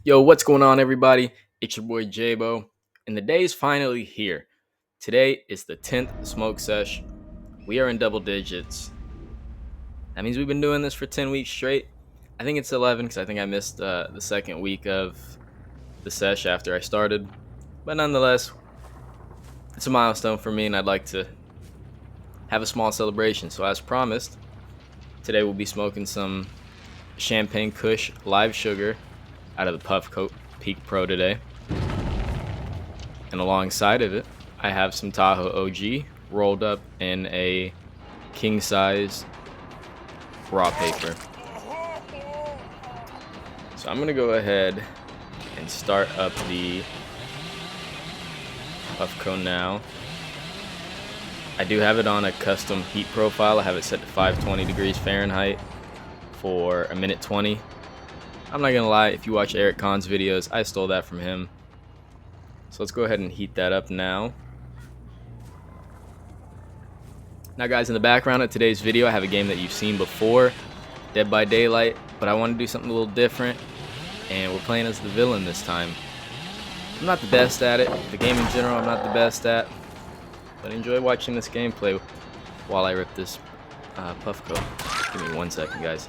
Yo, what's going on, everybody? It's your boy JAYBO, and the day is finally here. Today is the 10th smoke sesh. We are in double digits. That means we've been doing this for 10 weeks straight. I think it's 11 because I think I missed the second week of the sesh after I started. But nonetheless, it's a milestone for me, and I'd like to have a small celebration. So, as promised, today we'll be smoking some Champagne Kush Live Sugar out of the Puff Coat Peak Pro today. And alongside of it, I have some Tahoe OG rolled up in a king size raw paper. So I'm gonna go ahead and start up the Puffco now. I do have it on a custom heat profile. I have it set to 520 degrees Fahrenheit for a minute 20. I'm not gonna lie, if you watch Eric Kahn's videos, I stole that from him. So let's go ahead and heat that up now. Now guys, in the background of today's video, I have a game that you've seen before, Dead by Daylight, but I want to do something a little different, and we're playing as the villain this time. I'm not the best at it. The game in general, I'm not the best at, but I enjoy watching this gameplay while I rip this puff coat. Give me 1 second, guys.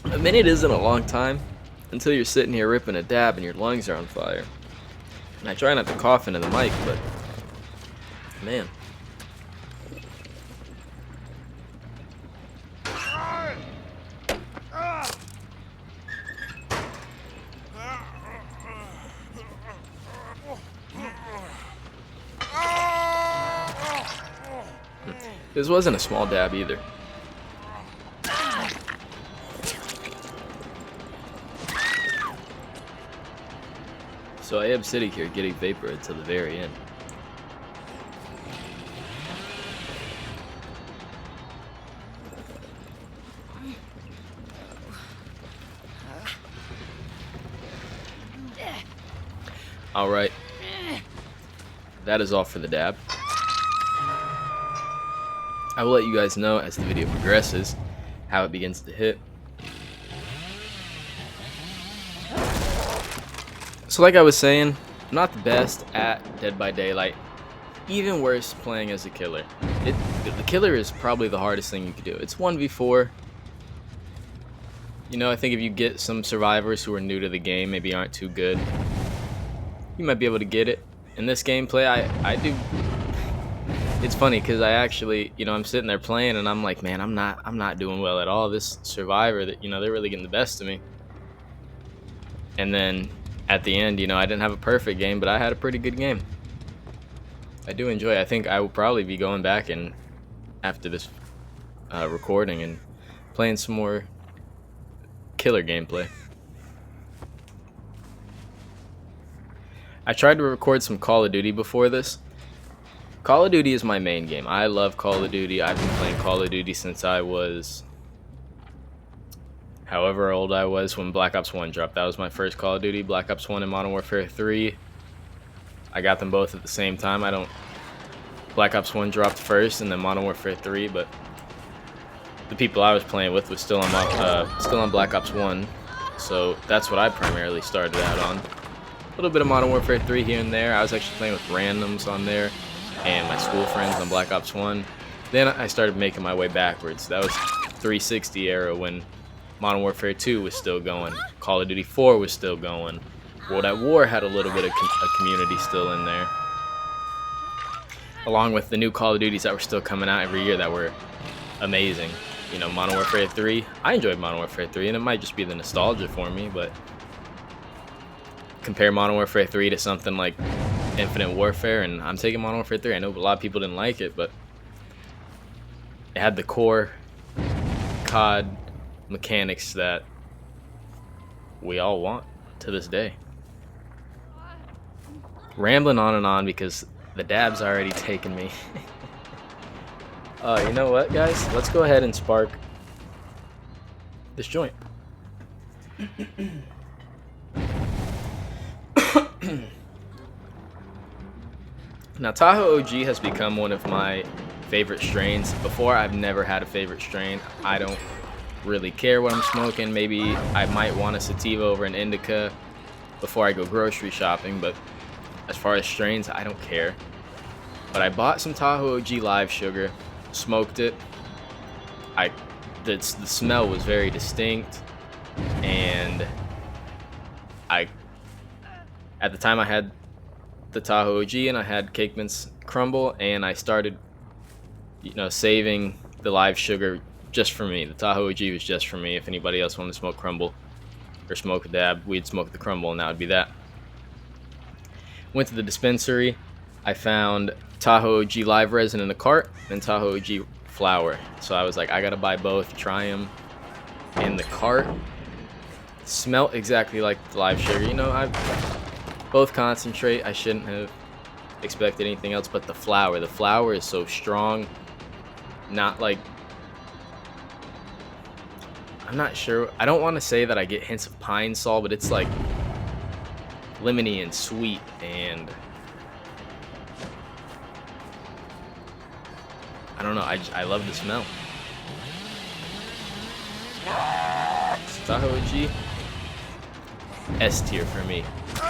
A minute isn't a long time until you're sitting here ripping a dab and your lungs are on fire. And I try not to cough into the mic, but man. This wasn't a small dab either. So I am sitting here getting vapor until the very end. Alright. That is all for the dab. I will let you guys know as the video progresses how it begins to hit. So like I was saying, I'm not the best at Dead by Daylight. Even worse playing as a killer. The killer is probably the hardest thing you can do. It's 1v4. You know, I think if you get some survivors who are new to the game, maybe aren't too good, you might be able to get it. In this gameplay, I do. It's funny because I actually, you know, I'm sitting there playing and I'm like, man, I'm not doing well at all. This survivor that, you know, they're really getting the best of me. And then at the end, you know, I didn't have a perfect game, but I had a pretty good game. I do enjoy it. I think I will probably be going back and after this recording and playing some more killer gameplay. I tried to record some Call of Duty before this. Call of Duty is my main game. I love Call of Duty. I've been playing Call of Duty since I was however old I was when Black Ops 1 dropped. That was my first Call of Duty. Black Ops 1 and Modern Warfare 3. I got them both at the same time. Black Ops 1 dropped first and then Modern Warfare 3, but the people I was playing with was still on Black Ops 1. So that's what I primarily started out on. A little bit of Modern Warfare 3 here and there. I was actually playing with randoms on there and my school friends on Black Ops 1. Then I started making my way backwards. That was 360 era when Modern Warfare 2 was still going. Call of Duty 4 was still going. World at War had a little bit of a community still in there. Along with the new Call of Duties that were still coming out every year that were amazing. You know, Modern Warfare 3. I enjoyed Modern Warfare 3, and it might just be the nostalgia for me, but compare Modern Warfare 3 to something like Infinite Warfare, and I'm taking Modern Warfare 3. I know a lot of people didn't like it, but it had the core COD mechanics that we all want to this day. rambling on and on because the dab's already taken me. You know what, guys? Let's go ahead and spark this joint. Now, Tahoe OG has become one of my favorite strains. Before, I've never had a favorite strain. I don't really care what I'm smoking. Maybe I might want a sativa over an indica before I go grocery shopping, but as far as strains, I don't care. But I bought some Tahoe OG live sugar, smoked it. The smell was very distinct, and at the time I had the Tahoe OG and I had Cakeman's Crumble, and I started, saving the live sugar just for me. The Tahoe OG was just for me. If anybody else wanted to smoke Crumble or smoke a dab, we'd smoke the Crumble, and that would be that. Went to the dispensary. I found Tahoe OG live resin in the cart and Tahoe OG flower. So I was like, I gotta buy both, try them. And the cart smelled exactly like the live sugar. Both concentrate. I shouldn't have expected anything else, but the flower is so strong. Not like, I'm not sure. I don't want to say that I get hints of pine sol, but it's like lemony and sweet, and I don't know. I love the smell. Tahoe OG, S tier for me,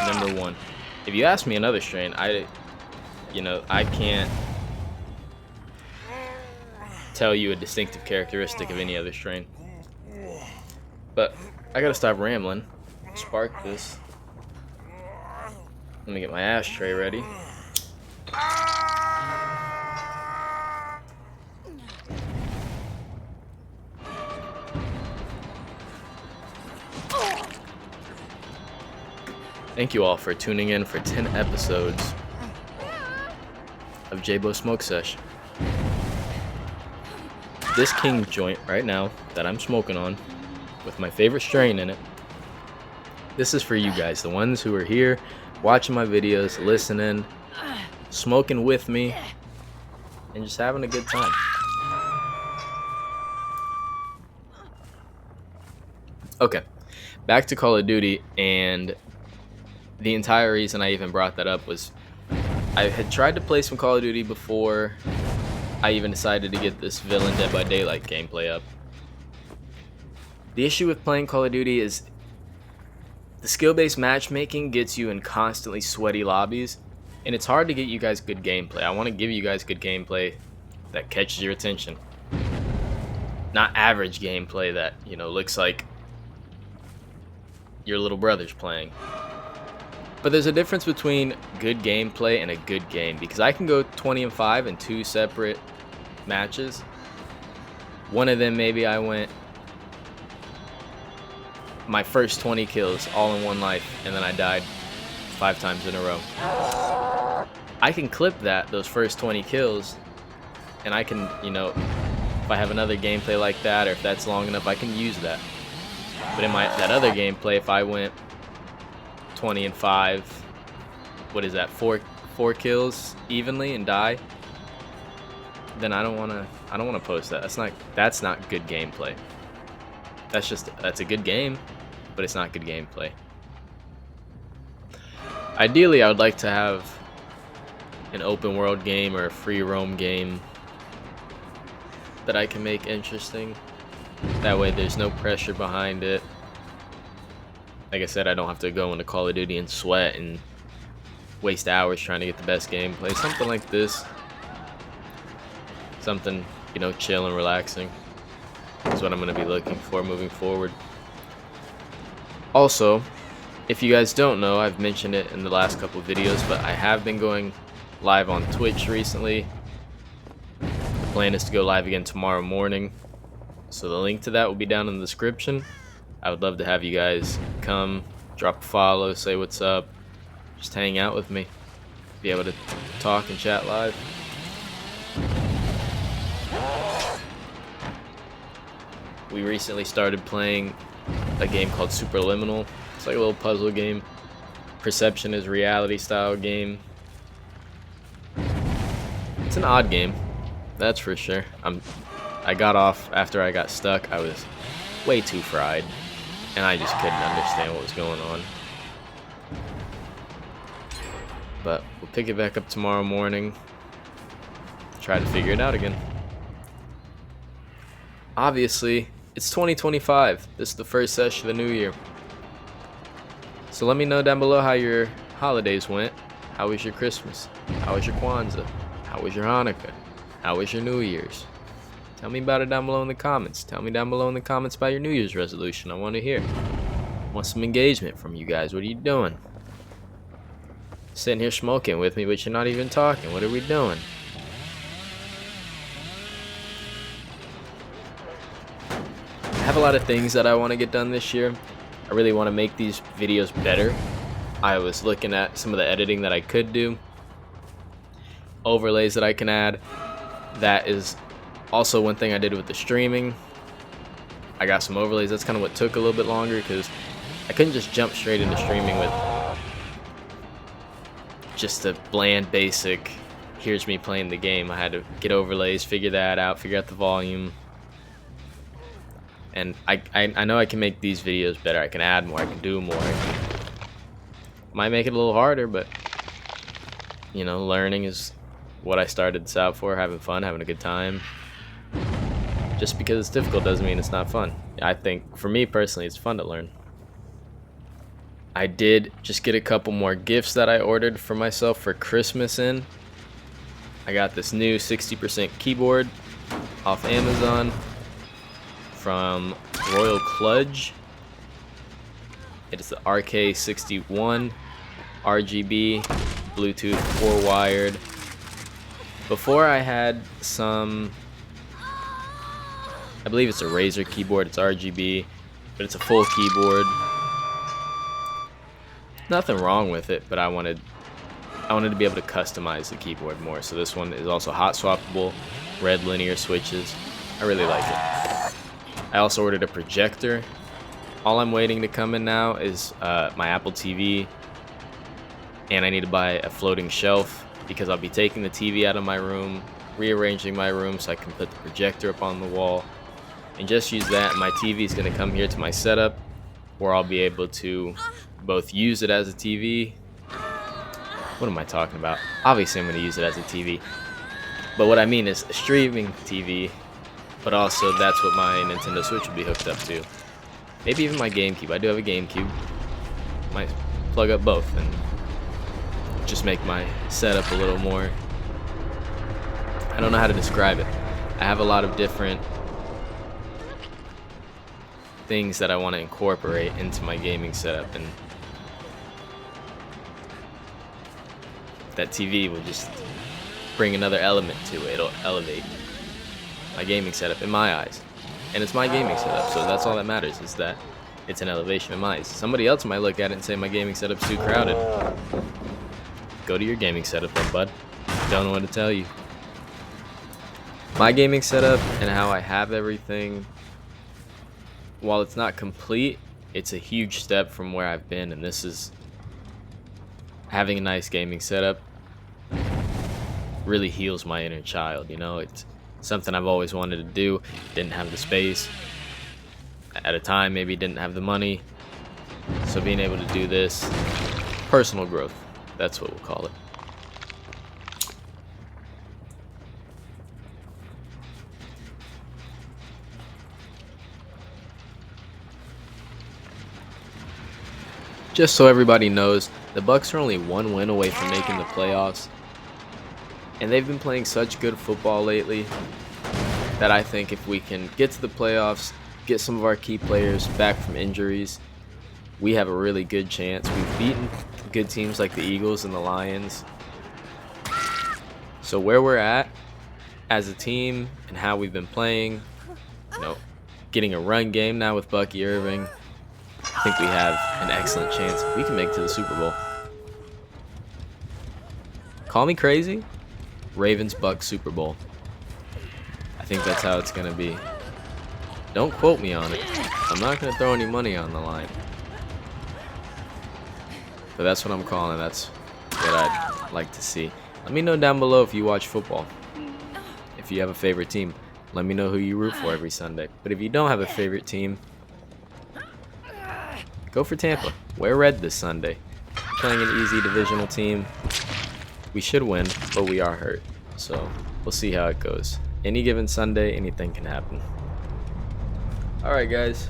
number one. If you ask me another strain, I can't tell you a distinctive characteristic of any other strain. But I gotta stop rambling. Spark this. Let me get my ashtray ready. Thank you all for tuning in for 10 episodes of JAYBO'S Smoke Sesh. This King joint right now that I'm smoking on with my favorite strain in it, this is for you guys, the ones who are here watching my videos, listening, smoking with me, and just having a good time. Okay, back to Call of Duty, and the entire reason I even brought that up was I had tried to play some Call of Duty before I even decided to get this Villain Dead by Daylight gameplay up. The issue with playing Call of Duty is the skill-based matchmaking gets you in constantly sweaty lobbies, and it's hard to get you guys good gameplay. I want to give you guys good gameplay that catches your attention. Not average gameplay that, looks like your little brother's playing. But there's a difference between good gameplay and a good game, because I can go 20-5 in 2 separate matches. One of them, maybe I went my first 20 kills all in one life, and then I died 5 times in a row. I can clip those first 20 kills, and I can, if I have another gameplay like that, or if that's long enough, I can use that. But in that other gameplay, if I went 20-5, what is that, 4 kills evenly and die, then I don't want to post that. That's not good gameplay. That's a good game, but it's not good gameplay. Ideally, I would like to have an open world game or a free roam game that I can make interesting. That way there's no pressure behind it. Like I said, I don't have to go into Call of Duty and sweat and waste hours trying to get the best gameplay. Something like this. Something, chill and relaxing is what I'm going to be looking for moving forward. Also, if you guys don't know, I've mentioned it in the last couple of videos, but I have been going live on Twitch recently. The plan is to go live again tomorrow morning. So the link to that will be down in the description. I would love to have you guys come, drop a follow, say what's up, just hang out with me, be able to talk and chat live. We recently started playing a game called Superliminal. It's like a little puzzle game. perception is reality style game. It's an odd game, that's for sure. I got off after I got stuck. I was way too fried, and I just couldn't understand what was going on. But we'll pick it back up tomorrow morning. Try to figure it out again. Obviously, it's 2025. This is the first session of the new year. So let me know down below how your holidays went. How was your Christmas? How was your Kwanzaa? How was your Hanukkah? How was your New Year's? Tell me about it down below in the comments. Tell me down below in the comments about your New Year's resolution. I want to hear. I want some engagement from you guys. What are you doing? Sitting here smoking with me, but you're not even talking. What are we doing? I have a lot of things that I want to get done this year. I really want to make these videos better. I was looking at some of the editing that I could do, overlays that I can add. That is also one thing I did with the streaming. I got some overlays. That's kind of what took a little bit longer because I couldn't just jump straight into streaming with just a bland basic here's me playing the game. I had to get overlays, figure that out, figure out the volume. And I know I can make these videos better. I can add more, I can do more. Might make it a little harder, but you know, learning is what I started this out for, having fun, having a good time. Just because it's difficult doesn't mean it's not fun. I think, for me personally, it's fun to learn. I did just get a couple more gifts that I ordered for myself for Christmas in. I got this new 60% keyboard off Amazon from Royal Kludge. It is the RK61 RGB Bluetooth 4-wired. Before I had some, I believe it's a Razer keyboard. It's RGB, but it's a full keyboard. Nothing wrong with it, but I wanted to be able to customize the keyboard more. So this one is also hot swappable, red linear switches. I really like it. I also ordered a projector. All I'm waiting to come in now is my Apple TV, and I need to buy a floating shelf because I'll be taking the TV out of my room, rearranging my room so I can put the projector up on the wall, and just use that. My TV is going to come here to my setup, where I'll be able to both use it as a TV. What am I talking about? Obviously, I'm going to use it as a TV, but what I mean is a streaming TV, but also that's what my Nintendo Switch will be hooked up to. Maybe even my GameCube. I do have a GameCube. Might plug up both and just make my setup a little more. I don't know how to describe it. I have a lot of different things that I want to incorporate into my gaming setup, and that TV will just bring another element to it. It'll elevate my gaming setup in my eyes. And it's my gaming setup, so that's all that matters, is that it's an elevation in my eyes. Somebody else might look at it and say my gaming setup's too crowded. Go to your gaming setup then, bud. Don't know what to tell you. My gaming setup and how I have everything, while it's not complete, it's a huge step from where I've been, and this is having a nice gaming setup really heals my inner child, you know? It's something I've always wanted to do. Didn't have the space at a time, maybe didn't have the money. So being able to do this, personal growth, that's what we'll call it. Just so everybody knows, the Bucks are only one win away from making the playoffs. And they've been playing such good football lately that I think if we can get to the playoffs, get some of our key players back from injuries, we have a really good chance. We've beaten good teams like the Eagles and the Lions. So where we're at as a team and how we've been playing, you know, getting a run game now with Bucky Irving, I think we have an excellent chance. We can make it to the Super Bowl. Call me crazy. Ravens Bucks Super Bowl. I think that's how it's gonna be. Don't quote me on it. I'm not gonna throw any money on the line. but that's what I'm calling. That's what I'd like to see. Let me know down below if you watch football. If you have a favorite team, let me know who you root for every Sunday. But if you don't have a favorite team, go for Tampa. Wear red this Sunday. Playing an easy divisional team. We should win, but we are hurt. So we'll see how it goes. Any given Sunday, anything can happen. Alright guys.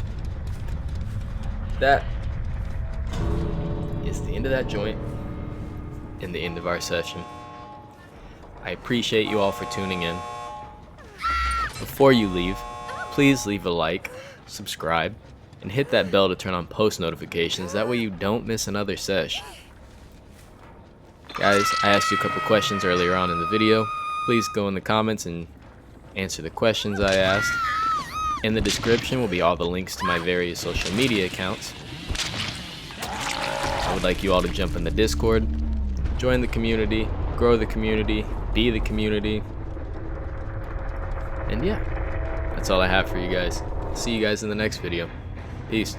That is the end of that joint and the end of our session. I appreciate you all for tuning in. Before you leave, please leave a like, subscribe, and hit that bell to turn on post notifications. That way you don't miss another sesh. Guys, I asked you a couple questions earlier on in the video. Please go in the comments and answer the questions I asked. In the description will be all the links to my various social media accounts. I would like you all to jump in the Discord, join the community, grow the community, be the community. And yeah, that's all I have for you guys. See you guys in the next video. Peace.